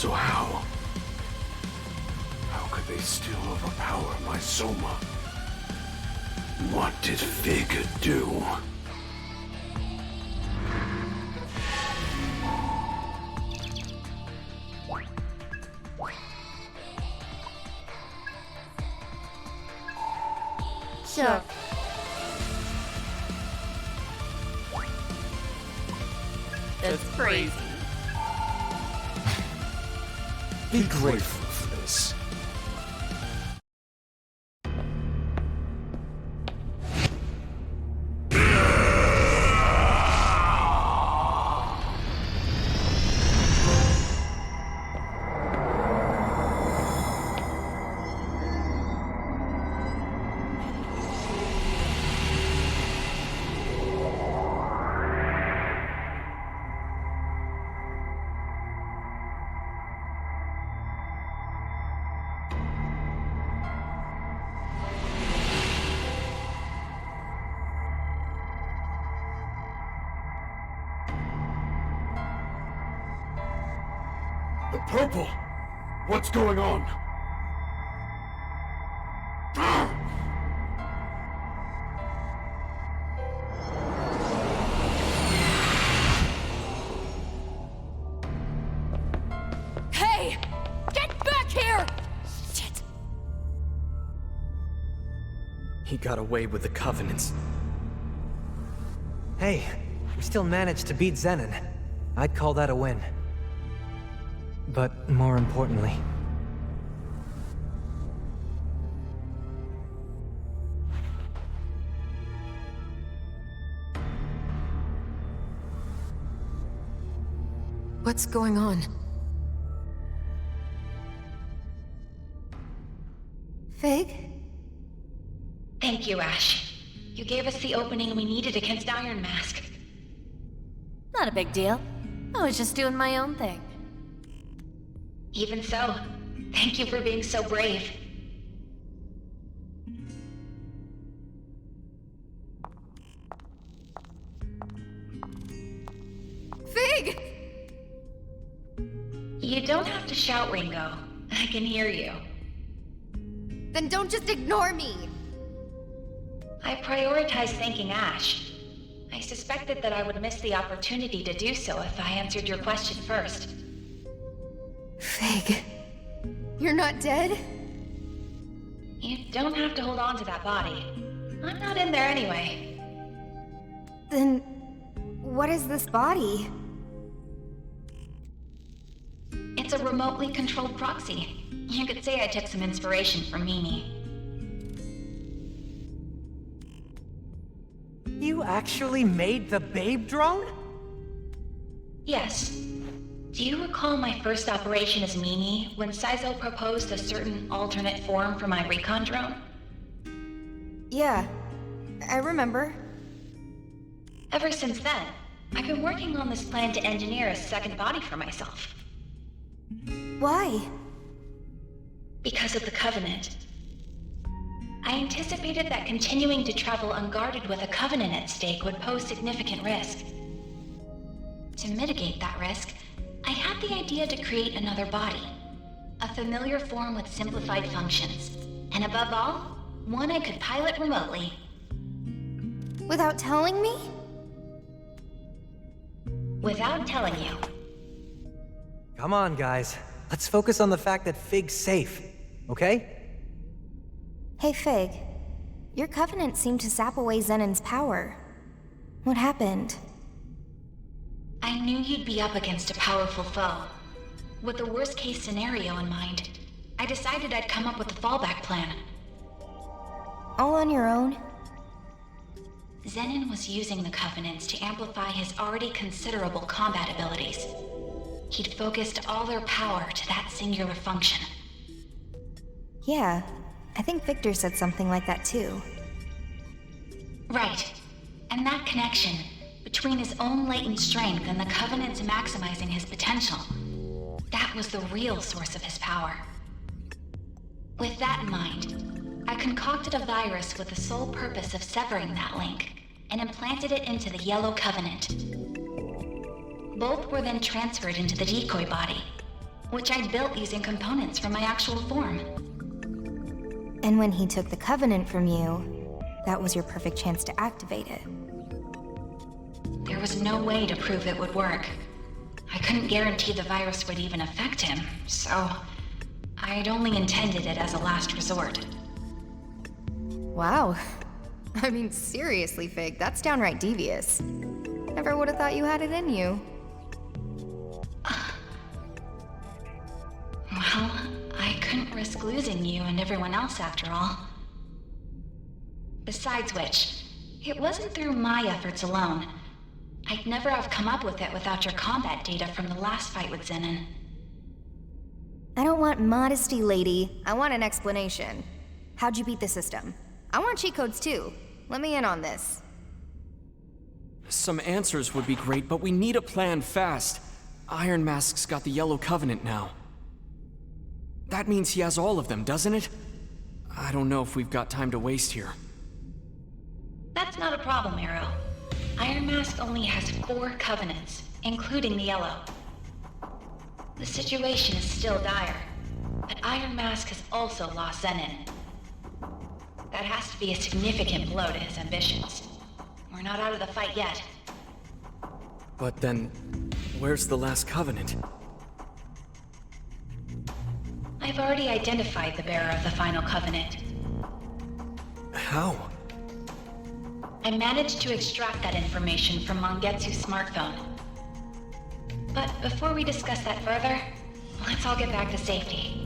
So how? How could they still overpower my Soma? What did Fig do? Sure. That's crazy. Be grateful for this. The purple! What's going on? Hey! Get back here! Shit! He got away with the Covenants. Hey, we still managed to beat Zenon. I'd call that a win. But more importantly... What's going on? Fig? Thank you, Ash. You gave us the opening we needed against Iron Mask. Not a big deal. I was just doing my own thing. Even so, thank you for being so brave. Fig! You don't have to shout, Ringo. I can hear you. Then don't just ignore me! I prioritized thanking Ash. I suspected that I would miss the opportunity to do so if I answered your question first. Fig... You're not dead? You don't have to hold on to that body. I'm not in there anyway. Then... what is this body? It's a remotely controlled proxy. You could say I took some inspiration from Mimi. You actually made the Babe drone? Yes. Do you recall my first operation as Mimi, when Saizo proposed a certain alternate form for my recon drone? Yeah, I remember. Ever since then, I've been working on this plan to engineer a second body for myself. Why? Because of the Covenant. I anticipated that continuing to travel unguarded with a Covenant at stake would pose significant risk. To mitigate that risk, I had the idea to create another body. A familiar form with simplified functions. And above all, one I could pilot remotely. Without telling me? Without telling you. Come on, guys. Let's focus on the fact that Fig's safe, okay? Hey Fig, your Covenant seemed to sap away Zenon's power. What happened? I knew you'd be up against a powerful foe. With the worst case scenario in mind, I decided I'd come up with a fallback plan. All on your own? Zenon was using the Covenants to amplify his already considerable combat abilities. He'd focused all their power to that singular function. Yeah, I think Victor said something like that too. Right. And that connection, between his own latent strength and the Covenant's maximizing his potential, that was the real source of his power. With that in mind, I concocted a virus with the sole purpose of severing that link, and implanted it into the Yellow Covenant. Both were then transferred into the decoy body. which I built using components from my actual form. And when he took the Covenant from you, that was your perfect chance to activate it. There was no way to prove it would work. I couldn't guarantee the virus would even affect him, so I'd only intended it as a last resort. Wow. I mean, seriously, Fig, that's downright devious. Never would have thought you had it in you. Well, I couldn't risk losing you and everyone else after all. Besides which, it wasn't through my efforts alone. I'd never have come up with it without your combat data from the last fight with Zenon. I don't want modesty, lady. I want an explanation. How'd you beat the system? I want cheat codes too. Let me in on this. Some answers would be great, but we need a plan fast. Iron Mask's got the Yellow Covenant now. That means he has all of them, doesn't it? I don't know if we've got time to waste here. That's not a problem, Arrow. Iron Mask only has 4 covenants, including the Yellow. The situation is still dire, but Iron Mask has also lost Zenon. That has to be a significant blow to his ambitions. We're not out of the fight yet. But then, where's the last Covenant? I've already identified the bearer of the final covenant. How? I managed to extract that information from Mongetsu's smartphone. But before we discuss that further, let's all get back to safety.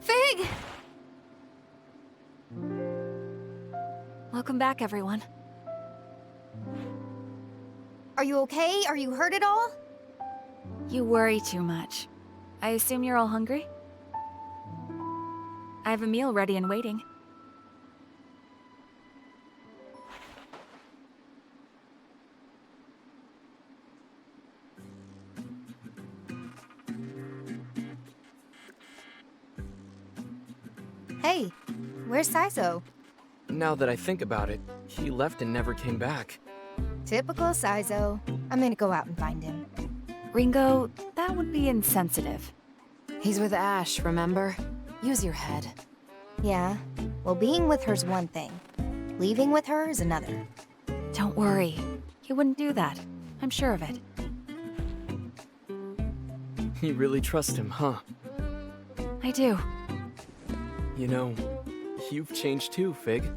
Fig! Welcome back, everyone. Are you okay? Are you hurt at all? You worry too much. I assume you're all hungry? have a meal ready and waiting. Hey, where's Saizo? Now that I think about it, he left and never came back. Typical Saizo. I'm gonna go out and find him. Ringo, that would be insensitive. He's with Ash, remember? Use your head. Yeah, well, being with her's one thing. Leaving with her is another. Don't worry. He wouldn't do that. I'm sure of it. You really trust him, huh? I do. You know, you've changed too, Fig.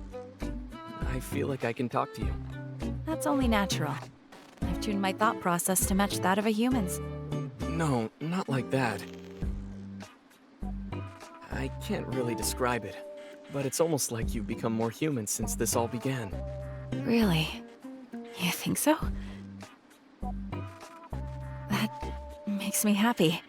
I feel like I can talk to you. That's only natural. I've tuned my thought process to match that of a human's. No, not like that. I can't really describe it, but it's almost like you've become more human since this all began. Really? You think so? That makes me happy.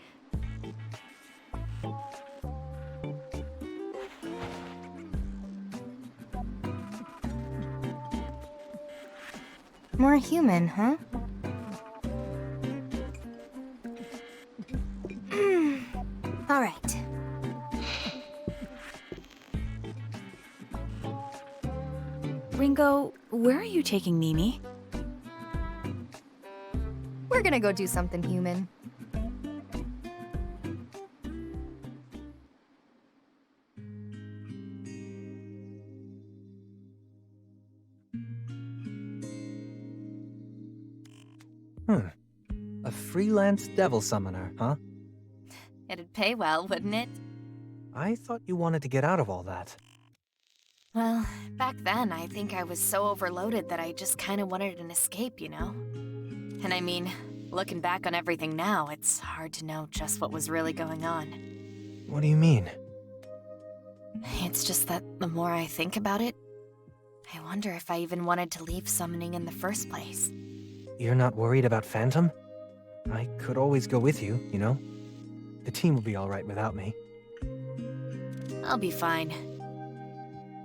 More human, huh? All right. Ringo, where are you taking Mimi? We're gonna go do something human. A freelance devil summoner, huh? It'd pay well, wouldn't it? I thought you wanted to get out of all that. Well, back then, I think I was so overloaded that I just kind of wanted an escape, you know? And I mean, looking back on everything now, it's hard to know just what was really going on. What do you mean? It's just that the more I think about it, I wonder if I even wanted to leave summoning in the first place. You're not worried about Phantom? I could always go with you, you know? The team will be alright without me. I'll be fine.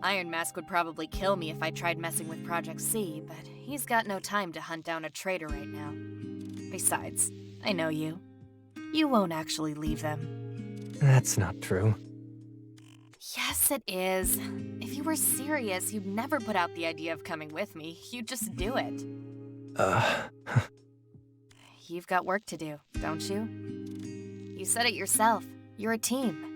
Iron Mask would probably kill me if I tried messing with Project C, but he's got no time to hunt down a traitor right now. Besides, I know you. You won't actually leave them. That's not true. Yes, it is. If you were serious, you'd never put out the idea of coming with me. You'd just do it. You've got work to do, don't you? You said it yourself. You're a team.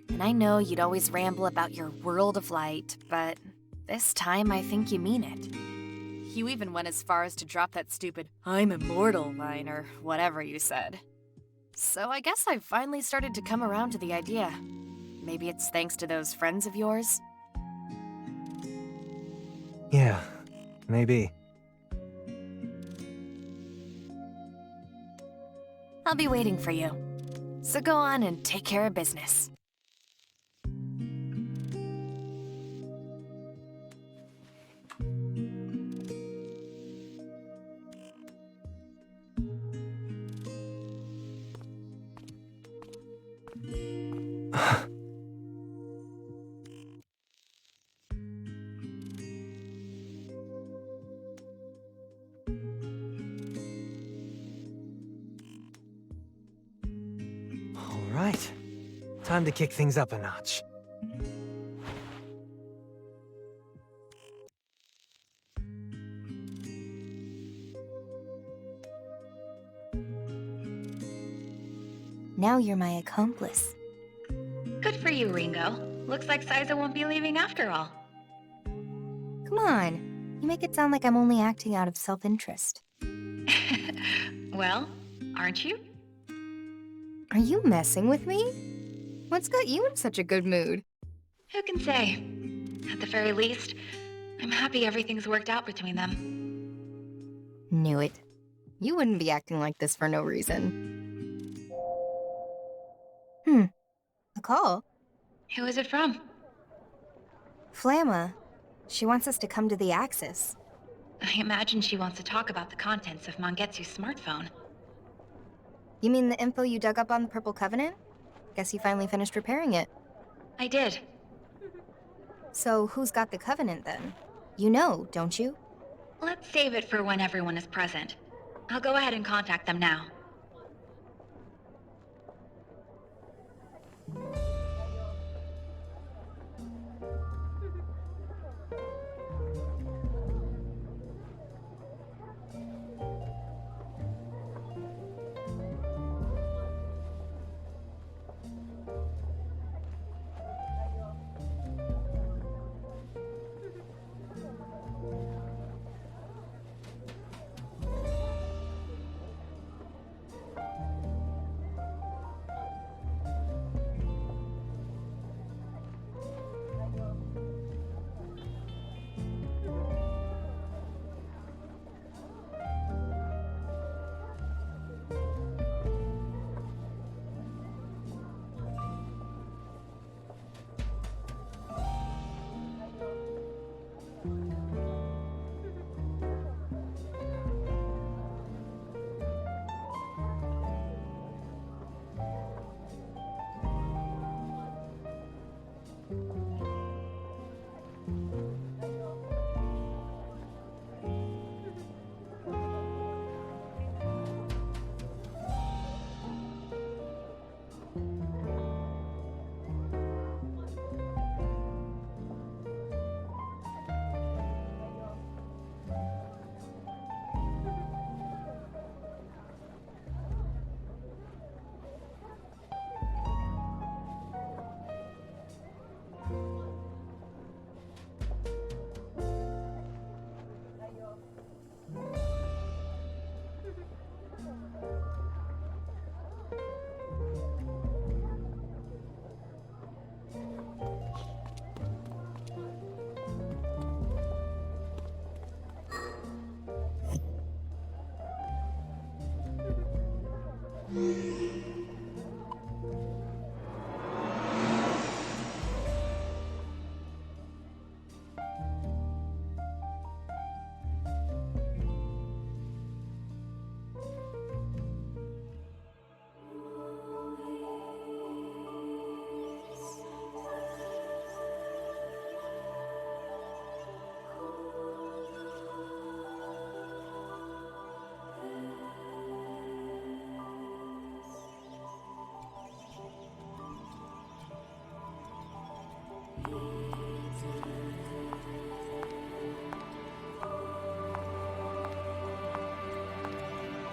And I know you'd always ramble about your world of light, but this time I think you mean it. You even went as far as to drop that stupid "I'm immortal" line or whatever you said. So I guess I've finally started to come around to the idea. Maybe it's thanks to those friends of yours? Yeah, maybe. I'll be waiting for you. So go on and take care of business. Alright. Time to kick things up a notch. Now you're my accomplice. Good for you, Ringo. Looks like Saizo won't be leaving after all. Come on. You make it sound like I'm only acting out of self-interest. Well, aren't you? Are you messing with me? What's got you in such a good mood? Who can say? At the very least, I'm happy everything's worked out between them. Knew it. You wouldn't be acting like this for no reason. A call? Who is it from? Flamma. She wants us to come to the Axis. I imagine she wants to talk about the contents of Mangetsu's smartphone. You mean the info you dug up on the Purple Covenant? Guess you finally finished repairing it. I did. So who's got the Covenant then? You know, don't you? Let's save it for when everyone is present. I'll go ahead and contact them now.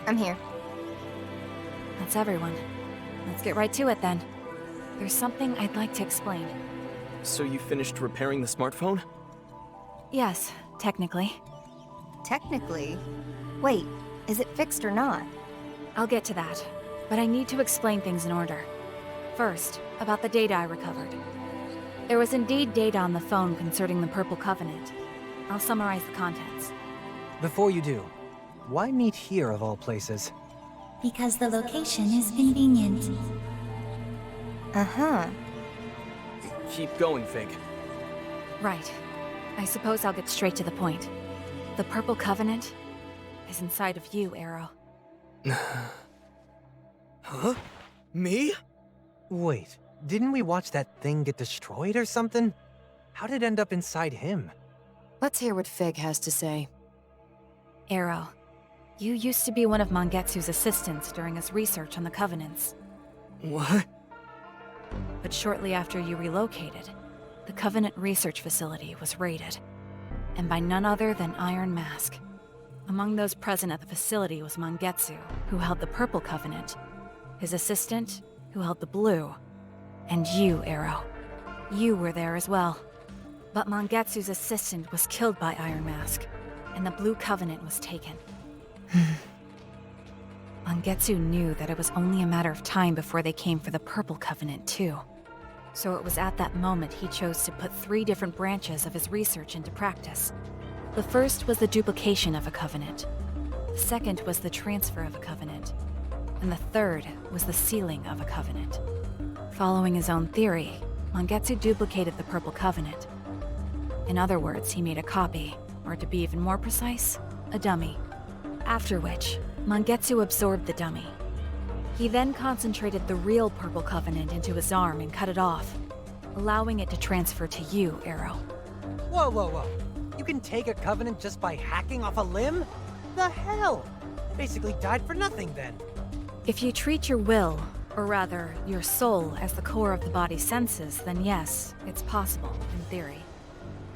I'm here. That's everyone. Let's get right to it then. There's something I'd like to explain. So you finished repairing the smartphone? Yes, technically. Technically. Wait, is it fixed or not? I'll get to that, but I need to explain things in order. First, about the data I recovered. There was indeed data on the phone concerning the Purple Covenant. I'll summarize the contents. Before you do, why meet here of all places? Because the location is convenient. Uh-huh. Keep going, Fig. Right. I suppose I'll get straight to the point. The Purple Covenant is inside of you, Arrow. Huh? Me? Wait, didn't we watch that thing get destroyed or something? How did it end up inside him? Let's hear what Fig has to say. Arrow, you used to be one of Mangetsu's assistants during his research on the Covenants. What? But shortly after you relocated, the Covenant research facility was raided. And by none other than Iron Mask. Among those present at the facility was Mangetsu, who held the Purple Covenant, his assistant, who held the Blue, and you, Arrow. You were there as well. But Mangetsu's assistant was killed by Iron Mask, and the Blue Covenant was taken. Mangetsu knew that it was only a matter of time before they came for the Purple Covenant, too. So it was at that moment he chose to put 3 different branches of his research into practice. The first was the duplication of a covenant. The second was the transfer of a covenant. And the third was the sealing of a covenant. Following his own theory, Mangetsu duplicated the Purple Covenant. In other words, he made a copy, or to be even more precise, a dummy. After which, Mangetsu absorbed the dummy. He then concentrated the real Purple Covenant into his arm and cut it off, allowing it to transfer to you, Arrow. Whoa, whoa, whoa. You can take a Covenant just by hacking off a limb? The hell? They basically died for nothing then. If you treat your will, or rather, your soul, as the core of the body's senses, then yes, it's possible, in theory.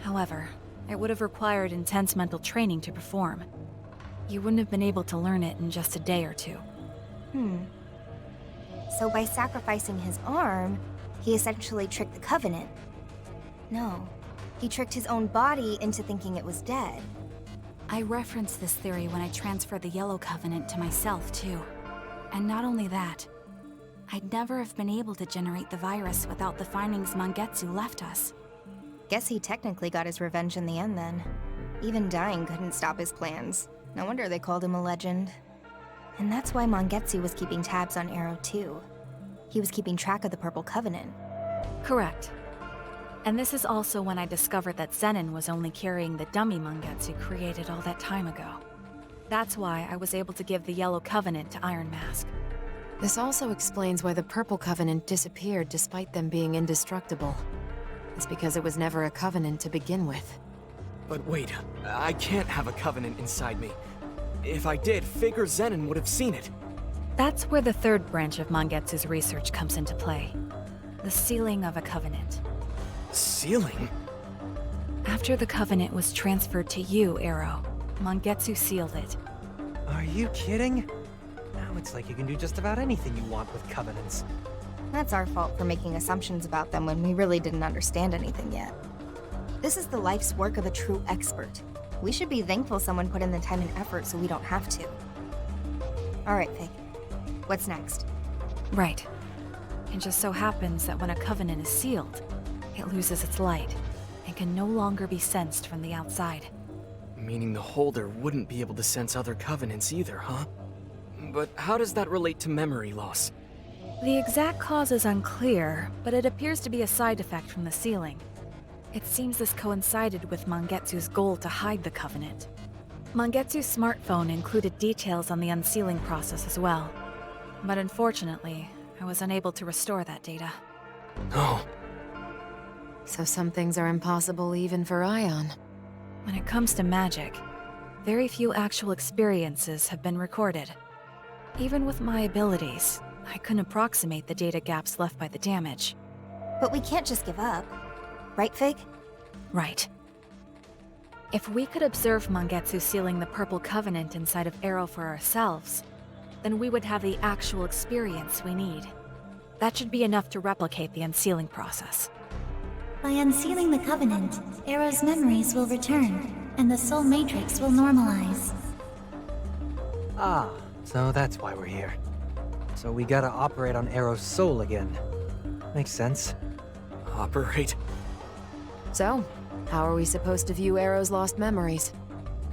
However, it would have required intense mental training to perform. You wouldn't have been able to learn it in just a day or two. So by sacrificing his arm, he essentially tricked the Covenant. No, he tricked his own body into thinking it was dead. I referenced this theory when I transferred the Yellow Covenant to myself, too. And not only that, I'd never have been able to generate the virus without the findings Mangetsu left us. Guess he technically got his revenge in the end then. Even dying couldn't stop his plans. No wonder they called him a legend. And that's why Mangetsu was keeping tabs on Arrow too. He was keeping track of the Purple Covenant. Correct. And this is also when I discovered that Zenin was only carrying the dummy Mangetsu created all that time ago. That's why I was able to give the Yellow Covenant to Iron Mask. This also explains why the Purple Covenant disappeared despite them being indestructible. It's because it was never a Covenant to begin with. But wait, I can't have a Covenant inside me. If I did, Fig or Zenin would have seen it. That's where the third branch of Mangetsu's research comes into play. The sealing of a Covenant. Sealing? After the Covenant was transferred to you, Arrow, Mangetsu sealed it. Are you kidding? Now it's like you can do just about anything you want with Covenants. That's our fault for making assumptions about them when we really didn't understand anything yet. This is the life's work of a true expert. We should be thankful someone put in the time and effort so we don't have to. Alright, Fig. What's next? Right. It just so happens that when a Covenant is sealed, it loses its light and can no longer be sensed from the outside. Meaning the holder wouldn't be able to sense other Covenants either, huh? But how does that relate to memory loss? The exact cause is unclear, but it appears to be a side effect from the sealing. It seems this coincided with Mangetsu's goal to hide the Covenant. Mangetsu's smartphone included details on the unsealing process as well. But unfortunately, I was unable to restore that data. Oh. So some things are impossible even for Ion. When it comes to magic, very few actual experiences have been recorded. Even with my abilities, I couldn't approximate the data gaps left by the damage. But we can't just give up. Right, Fig? Right. If we could observe Mangetsu sealing the Purple Covenant inside of Arrow for ourselves, then we would have the actual experience we need. That should be enough to replicate the unsealing process. By unsealing the Covenant, Arrow's memories will return, and the Soul Matrix will normalize. Ah, so that's why we're here. So we gotta operate on Arrow's soul again. Makes sense. Operate? So, how are we supposed to view Arrow's lost memories?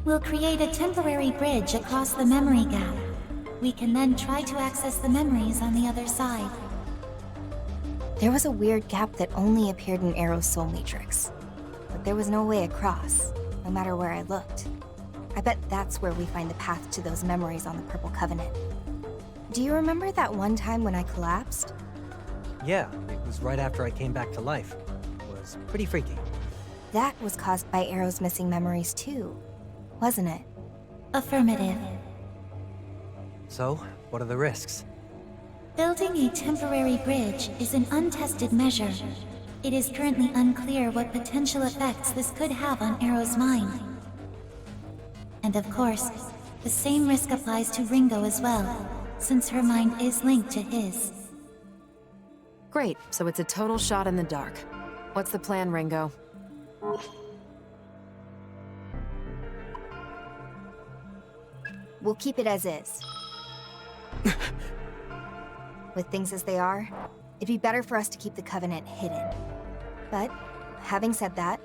We'll create a temporary bridge across the memory gap. We can then try to access the memories on the other side. There was a weird gap that only appeared in Arrow's soul matrix. But there was no way across, no matter where I looked. I bet that's where we find the path to those memories on the Purple Covenant. Do you remember that one time when I collapsed? Yeah, it was right after I came back to life. It was pretty freaky. That was caused by Arrow's missing memories too, wasn't it? Affirmative. So, what are the risks? Building a temporary bridge is an untested measure. It is currently unclear what potential effects this could have on Arrow's mind. And of course, the same risk applies to Ringo as well, since her mind is linked to his. Great, so it's a total shot in the dark. What's the plan, Ringo? We'll keep it as is. With things as they are, it'd be better for us to keep the Covenant hidden. But, having said that,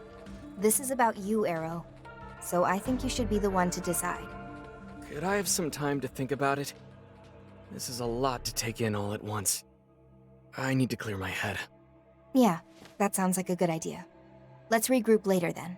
this is about you, Arrow. So I think you should be the one to decide. Could I have some time to think about it? This is a lot to take in all at once. I need to clear my head. Yeah, that sounds like a good idea. Let's regroup later then.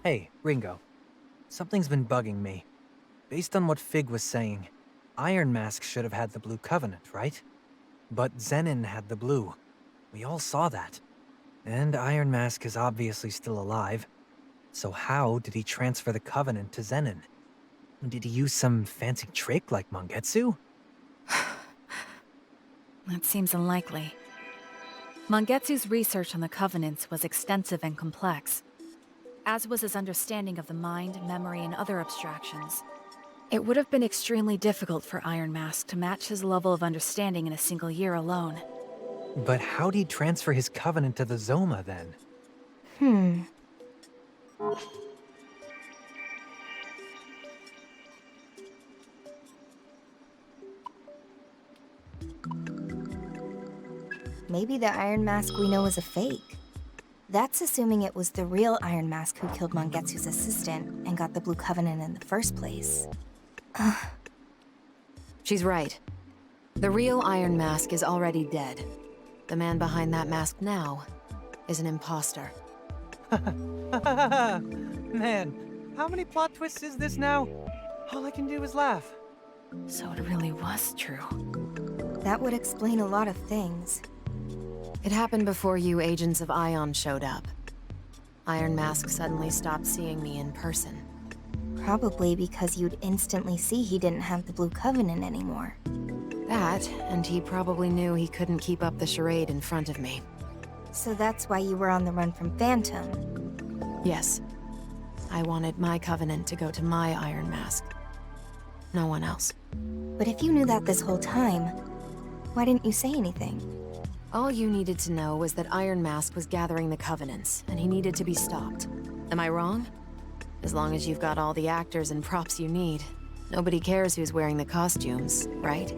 Hey, Ringo. Something's been bugging me. Based on what Fig was saying, Iron Mask should have had the Blue Covenant, right? But Zenin had the blue. We all saw that. And Iron Mask is obviously still alive. So how did he transfer the Covenant to Zenin? Did he use some fancy trick like Mangetsu? That seems unlikely. Mangetsu's research on the Covenants was extensive and complex, as was his understanding of the mind, memory, and other abstractions. It would have been extremely difficult for Iron Mask to match his level of understanding in a single year alone. But how'd he transfer his Covenant to the Zoma then? Maybe the Iron Mask we know is a fake. That's assuming it was the real Iron Mask who killed Mangetsu's assistant and got the Blue Covenant in the first place. She's right. The real Iron Mask is already dead. The man behind that mask now is an imposter. Man, how many plot twists is this now? All I can do is laugh. So it really was true. That would explain a lot of things. It happened before you Agents of Ion showed up. Iron Mask suddenly stopped seeing me in person. Probably because you'd instantly see he didn't have the Blue Covenant anymore. That, and he probably knew he couldn't keep up the charade in front of me. So that's why you were on the run from Phantom. Yes. I wanted my Covenant to go to my Iron Mask. No one else. But if you knew that this whole time, why didn't you say anything? All you needed to know was that Iron Mask was gathering the Covenants, and he needed to be stopped. Am I wrong? As long as you've got all the actors and props you need, nobody cares who's wearing the costumes, right?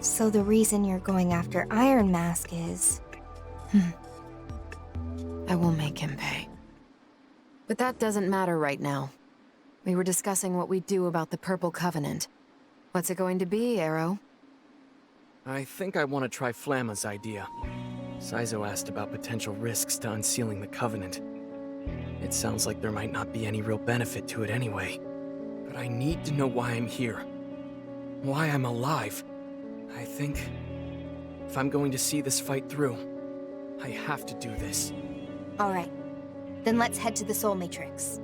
So the reason you're going after Iron Mask is... I will make him pay. But that doesn't matter right now. We were discussing what we do about the Purple Covenant. What's it going to be, Arrow? I think I want to try Flamma's idea. Saizo asked about potential risks to unsealing the Covenant. It sounds like there might not be any real benefit to it anyway. But I need to know why I'm here. Why I'm alive. I think... if I'm going to see this fight through, I have to do this. Alright. Then let's head to the Soul Matrix.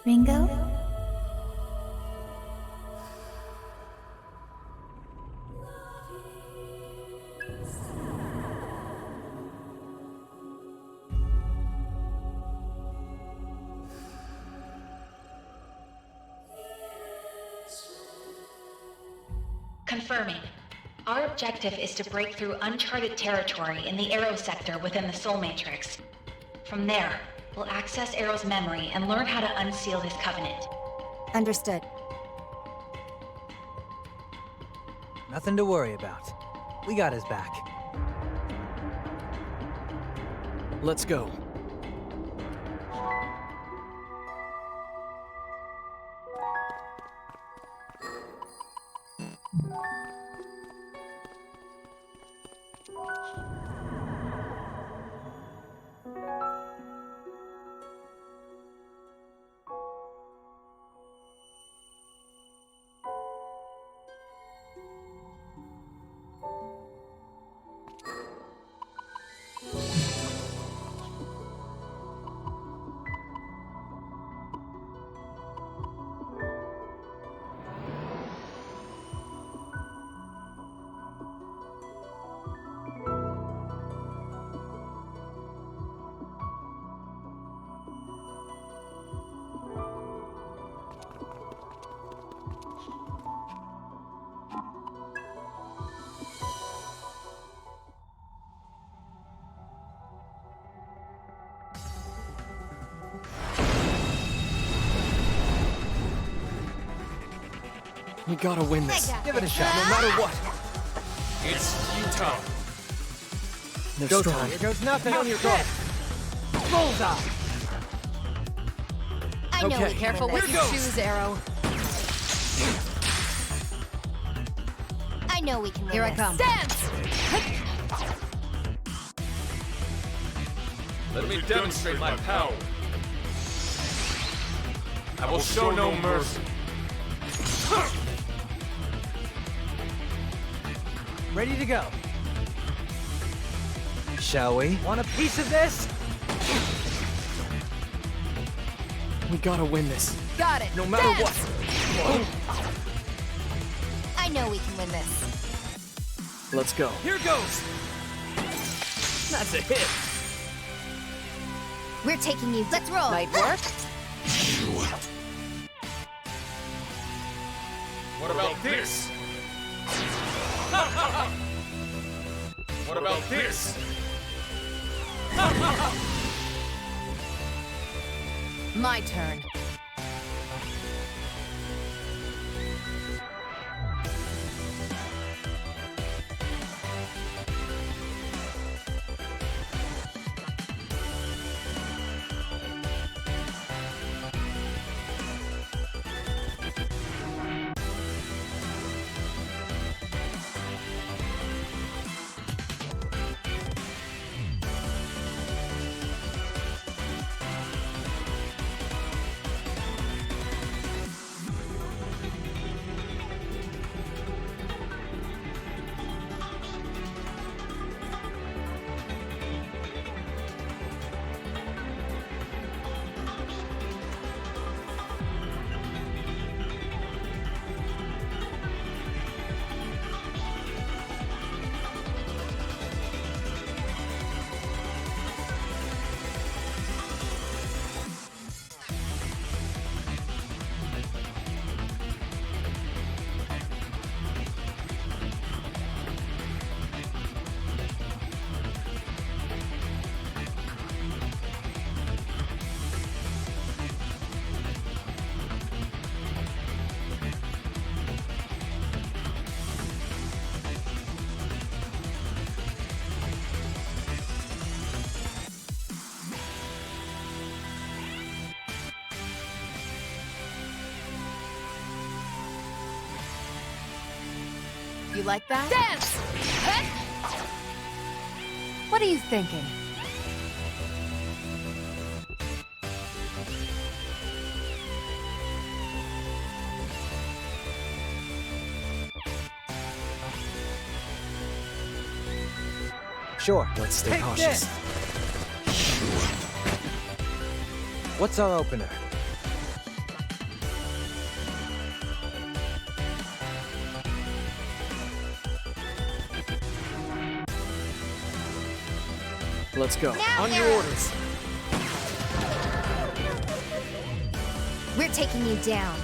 Ringo? Confirming. Our objective is to break through uncharted territory in the Arrow sector within the Soul Matrix. From there, we'll access Arrow's memory and learn how to unseal his covenant. Understood. Nothing to worry about. We got his back. Let's go. We gotta win this. Give it a shot. No matter what. It's futile. They're Go strong. time. Here goes nothing on your guard. Bullseye. I know Okay. we can Careful win what this. you choose, Arrow. I know we can win Here I this. come. Let me demonstrate my power. I will show no mercy. Ready to go. Shall we? Want a piece of this? We gotta win this. Got it. No matter what. I know we can win this. Let's go. Here goes. That's a hit. We're taking you. Let's roll. Might work. What about this? What about this? My turn. You like that? Dance! What are you thinking? Sure. Let's stay Take cautious. this. What's our opener? Let's go. Now, On your Arrow. orders. We're taking you down.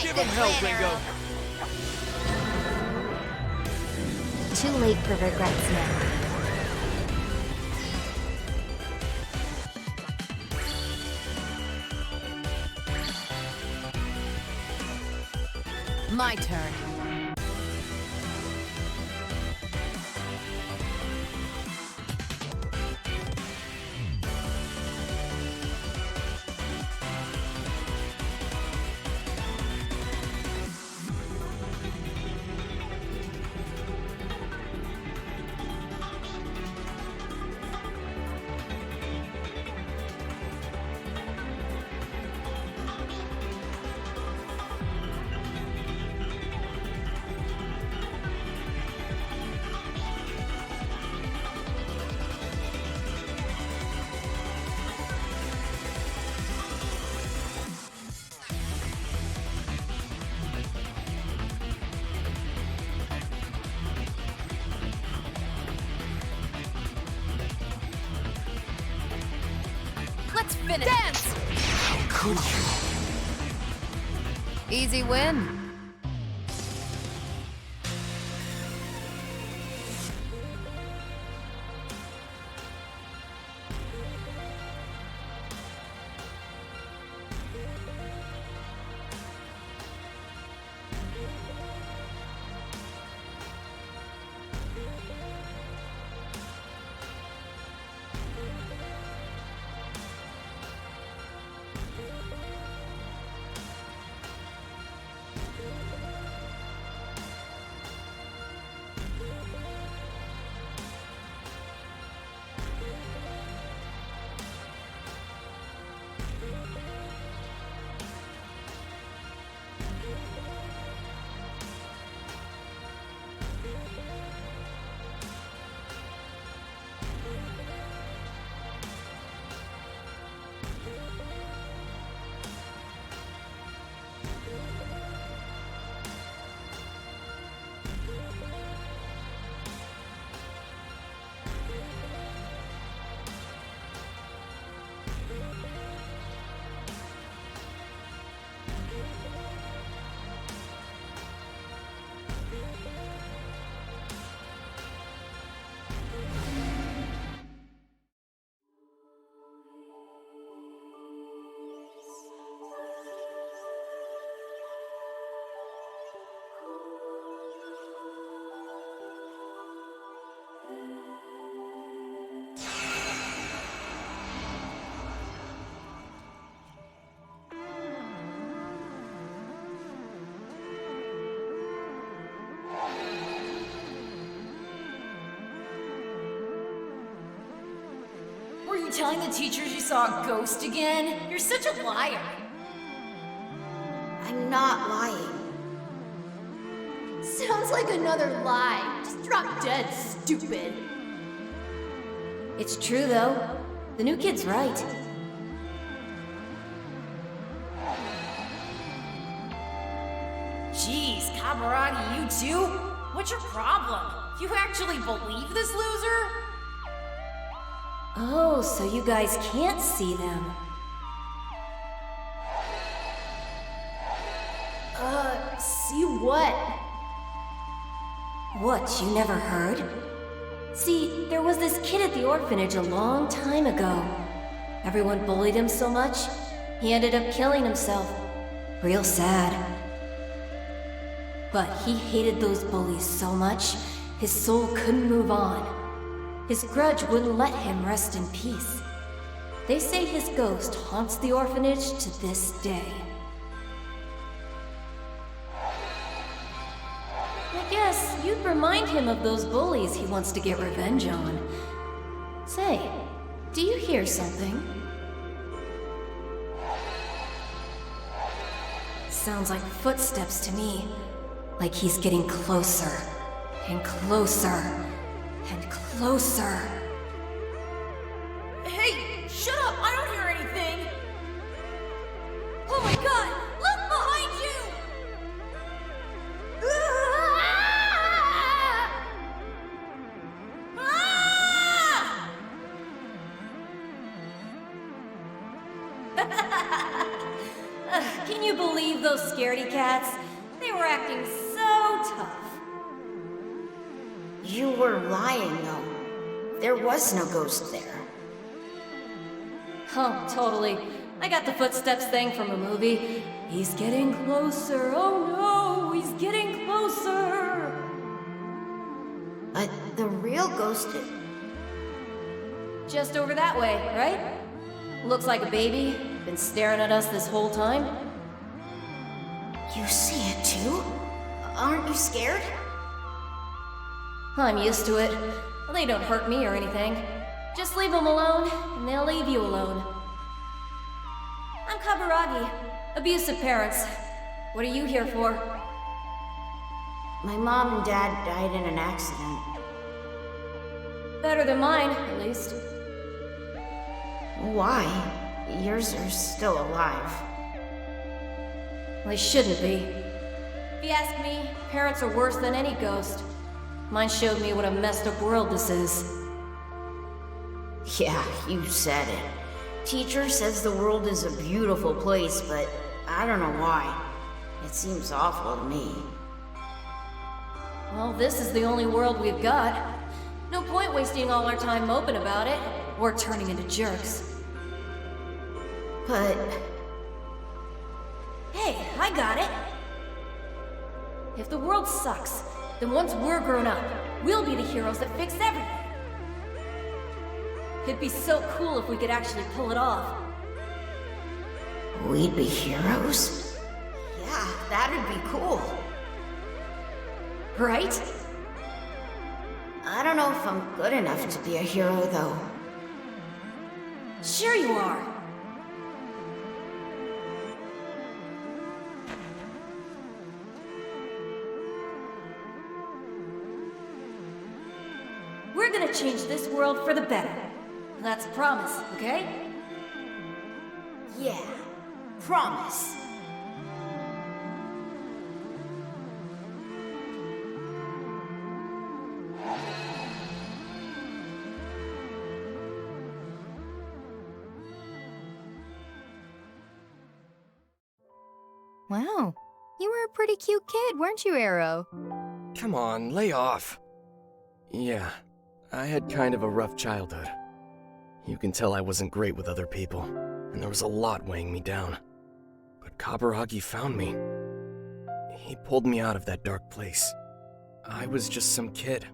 Give him hell, Gringo. Too late for regrets now. My turn. Let's finish. Dance! How could you? Easy win. Were you telling the teachers you saw a ghost again? You're such a liar. I'm not lying. Sounds like another lie. Just drop dead, stupid. It's true, though. The new kid's right. Jeez, Kaburagi, you too? What's your problem? You actually believe this loser? Oh, so you guys can't see them. See what? What, you never heard? See, there was this kid at the orphanage a long time ago. Everyone bullied him so much, he ended up killing himself. Real sad. But he hated those bullies so much, his soul couldn't move on. His grudge wouldn't let him rest in peace. They say his ghost haunts the orphanage to this day. I guess you'd remind him of those bullies he wants to get revenge on. Say, do you hear something? Sounds like footsteps to me. Like he's getting closer, and closer, and closer. Hey, shut up! I don't hear anything! Oh my god! Look behind you! Ah! Can you believe those scaredy cats? They were acting so tough. You were lying, though. There was no ghost there. Oh, totally. I got the footsteps thing from a movie. He's getting closer. Oh no, he's getting closer. But the real ghost... Just over that way, right? Looks like a baby. Been staring at us this whole time. You see it too? Aren't you scared? I'm used to it. They don't hurt me or anything. Just leave them alone, and they'll leave you alone. I'm Kaburagi. Abusive parents. What are you here for? My mom and dad died in an accident. Better than mine, at least. Why? Yours are still alive. They shouldn't be. If you ask me, parents are worse than any ghost. Mine showed me what a messed up world this is. Yeah, you said it. Teacher says the world is a beautiful place, but I don't know why. It seems awful to me. Well, this is the only world we've got. No point wasting all our time moping about it, or turning into jerks. But... Hey, I got it! If the world sucks, then once we're grown up, we'll be the heroes that fix everything. It'd be so cool if we could actually pull it off. We'd be heroes? Yeah, that'd be cool. Right? I don't know if I'm good enough to be a hero, though. Sure you are. We're gonna change this world for the better. That's a promise, okay? Yeah, promise. Wow, you were a pretty cute kid, weren't you, Arrow? Come on, lay off. Yeah, I had kind of a rough childhood. You can tell I wasn't great with other people, and there was a lot weighing me down. But Kaburagi found me. He pulled me out of that dark place. I was just some kid.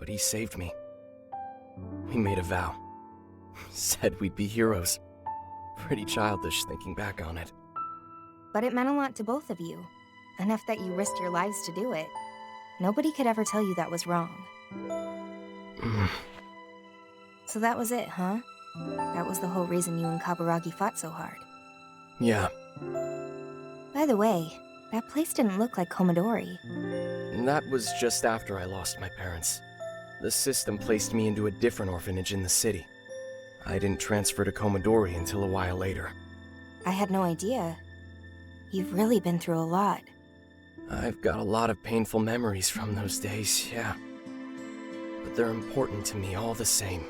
But he saved me. We made a vow. Said we'd be heroes. Pretty childish thinking back on it. But it meant a lot to both of you. Enough that you risked your lives to do it. Nobody could ever tell you that was wrong. So that was it, huh? That was the whole reason you and Kaburagi fought so hard. Yeah. By the way, that place didn't look like Komodori. That was just after I lost my parents. The system placed me into a different orphanage in the city. I didn't transfer to Komodori until a while later. I had no idea. You've really been through a lot. I've got a lot of painful memories from those days, yeah. But they're important to me all the same.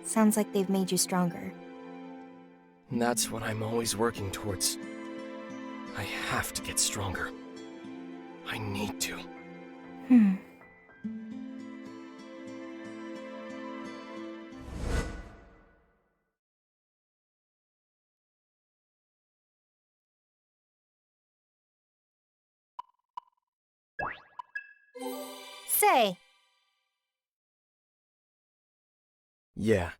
Sounds like they've made you stronger. And that's what I'm always working towards. I have to get stronger. I need to. Say! Yeah.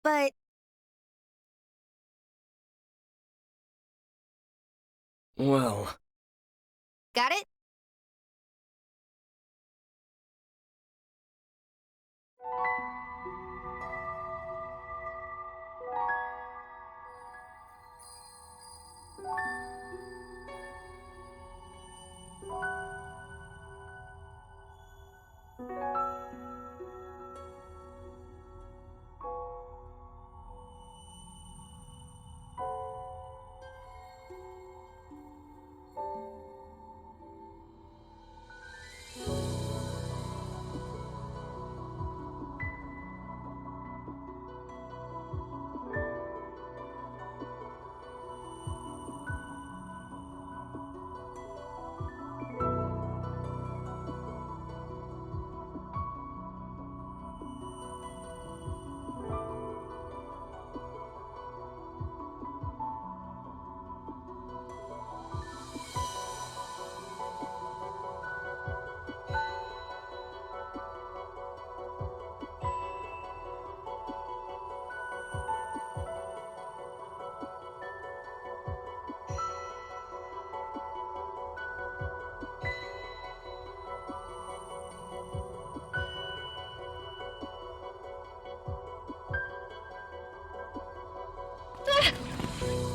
But... Well... Got it?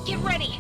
Get ready!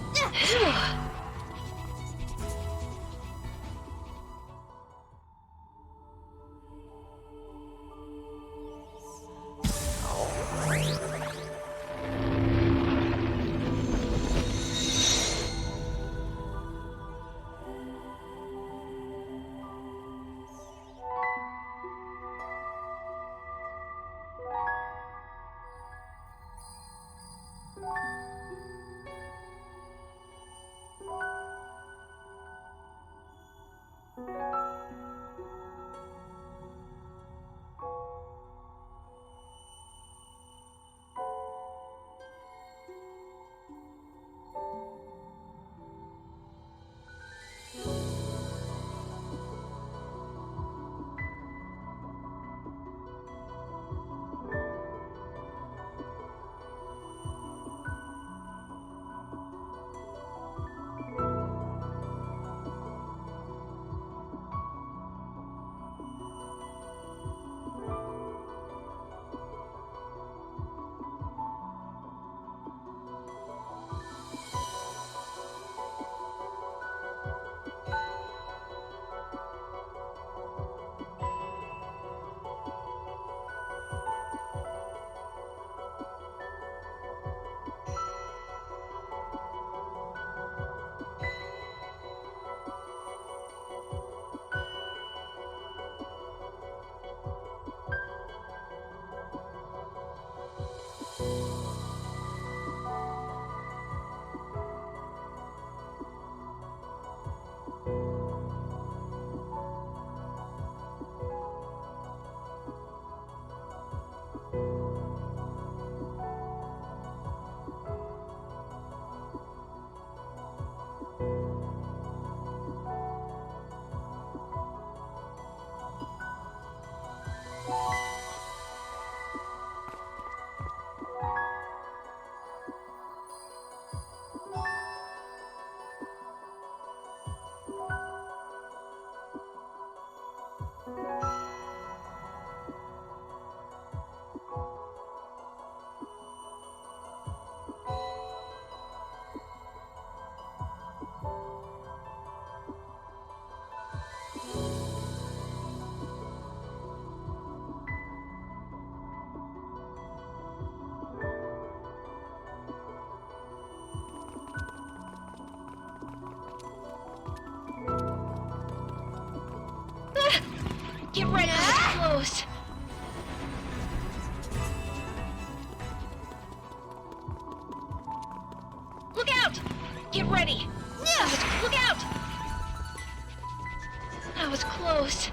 Get ready, it's close. Look out! Get ready. Look out! That was close.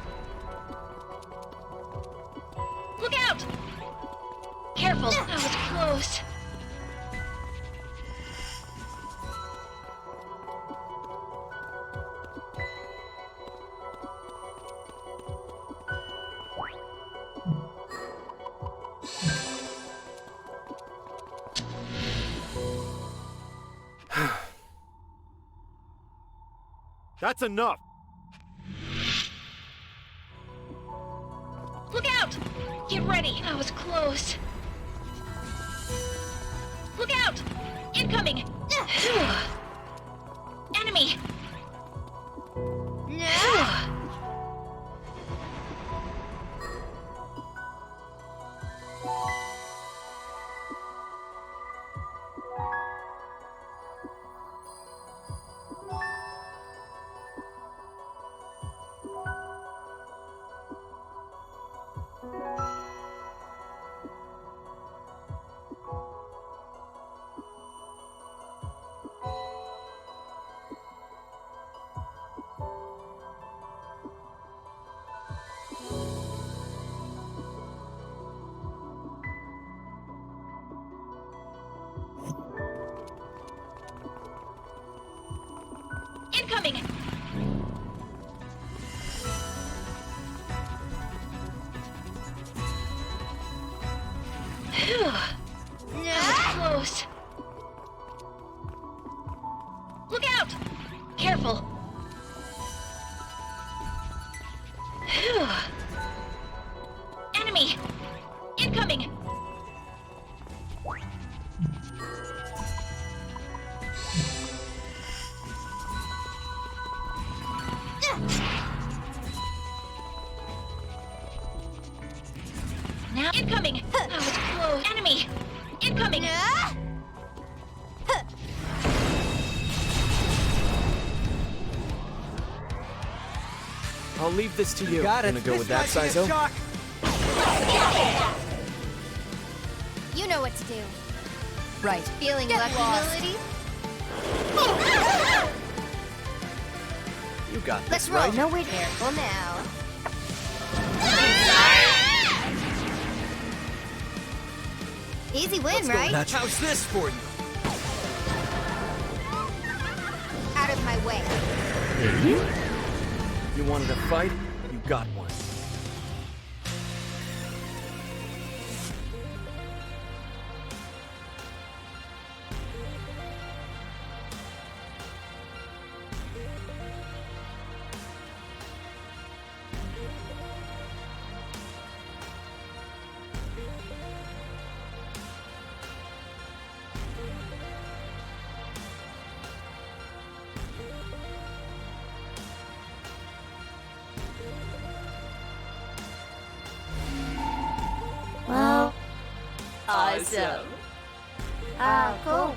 Look out! Careful, that was close. That's enough! Look out! Get ready! That was close. Look out! Incoming! Enemy! Incoming! Phew. That was close. Look out! Careful. Phew. Enemy! Incoming! I'll leave this to you. Got it. Gonna go with that, Sizo? You know what to do. Right. Feeling lucky, Melody? You got Let's this, roll. right? No, wait. Careful now. Easy win, right? How's this for you? Out of my way. You wanted a fight? You got one. Well, Awesome. cool.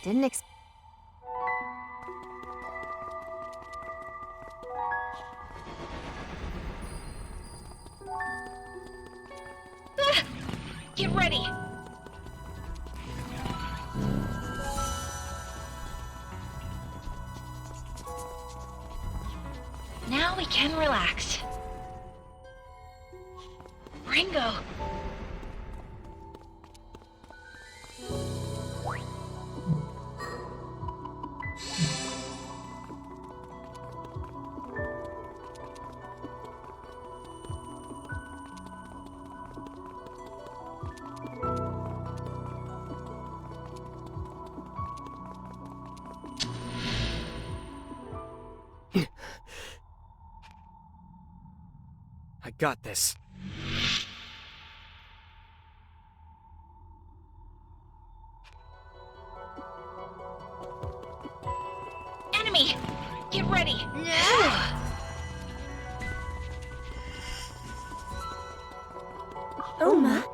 Didn't expect. Get ready! Now we can relax. Ringo! I got this. Enemy! Get ready! Uma?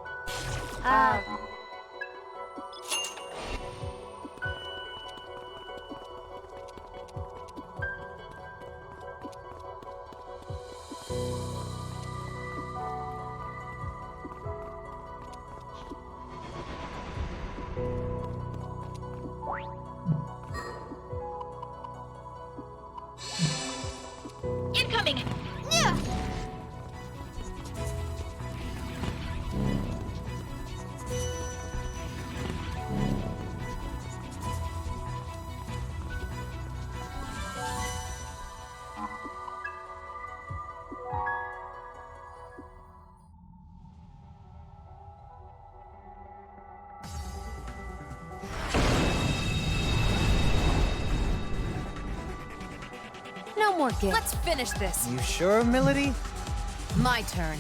Incoming! No more guilt. Let's finish this. You sure, Melody? My turn.